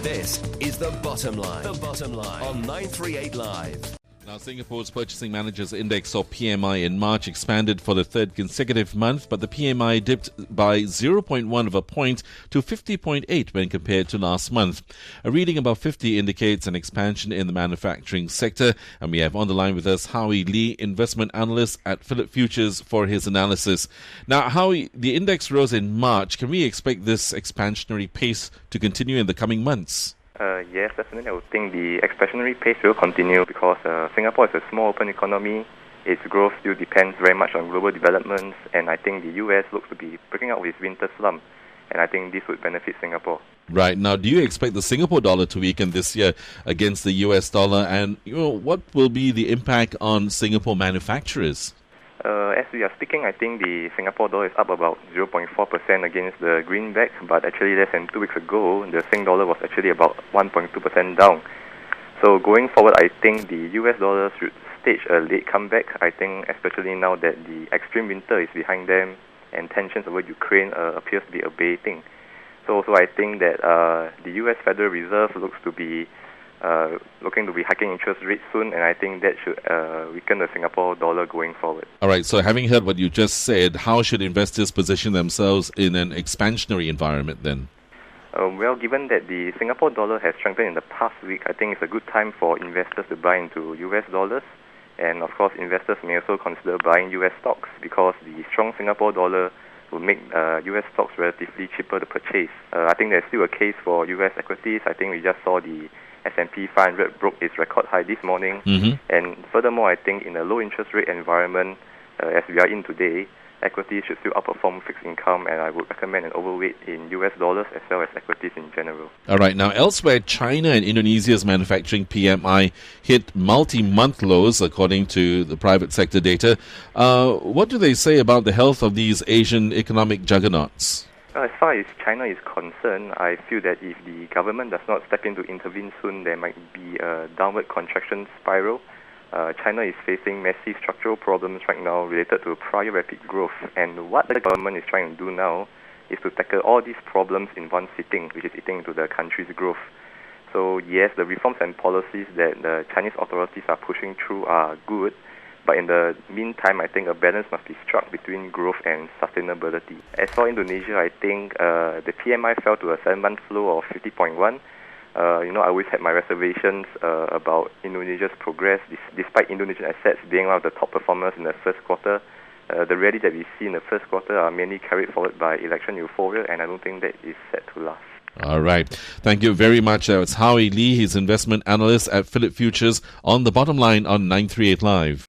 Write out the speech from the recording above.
This is The Bottom Line. The Bottom Line on 938 Live. Now, Singapore's Purchasing Managers Index, or PMI, in March expanded for the third consecutive month, but the PMI dipped by 0.1 of a point to 50.8 when compared to last month. A reading above 50 indicates an expansion in the manufacturing sector, and we have on the line with us Howie Lee, investment analyst at Phillip Futures, for his analysis. Now, Howie, the index rose in March. Can we expect this expansionary pace to continue in the coming months? Yes, definitely. I would think the expansionary pace will continue because Singapore is a small open economy. Its growth still depends very much on global developments, and I think the US looks to be breaking out with its winter slump, and I think this would benefit Singapore. Right. Now, do you expect the Singapore dollar to weaken this year against the US dollar, and what will be the impact on Singapore manufacturers? As we are speaking, I think the Singapore dollar is up about 0.4% against the greenback, but actually less than 2 weeks ago, the Sing dollar was actually about 1.2% down. So going forward, I think the US dollar should stage a late comeback. I think especially now that the extreme winter is behind them and tensions over Ukraine appears to be abating. So I think that the US Federal Reserve looks to be looking to be hiking interest rates soon, and I think that should weaken the Singapore dollar going forward. All right, so having heard what you just said, how should investors position themselves in an expansionary environment then? Well, given that the Singapore dollar has strengthened in the past week, I think it's a good time for investors to buy into US dollars. And of course, investors may also consider buying US stocks because the strong Singapore dollar will make US stocks relatively cheaper to purchase. I think there's still a case for US equities. I think we just saw the S&P 500 broke its record high this morning. And furthermore, I think in a low interest rate environment, as we are in today, equities should still outperform fixed income, and I would recommend an overweight in US dollars as well as equities in general. All right, now elsewhere, China and Indonesia's manufacturing PMI hit multi-month lows according to the private sector data. What do they say about the health of these Asian economic juggernauts? As far as China is concerned, I feel that if the government does not step in to intervene soon, there might be a downward contraction spiral. China is facing massive structural problems right now related to prior rapid growth, and what the government is trying to do now is to tackle all these problems in one sitting, which is eating into the country's growth. So yes, the reforms and policies that the Chinese authorities are pushing through are good, but in the meantime, I think a balance must be struck between growth and sustainability. As for Indonesia, I think the PMI fell to a 7-month low of 50.1. I always had my reservations about Indonesia's progress, despite Indonesian assets being one of the top performers in the first quarter. The rally that we see in the first quarter are mainly carried forward by election euphoria, and I don't think that is set to last. All right. Thank you very much. It's Howie Lee, he's investment analyst at Phillip Futures, on The Bottom Line on 938 Live.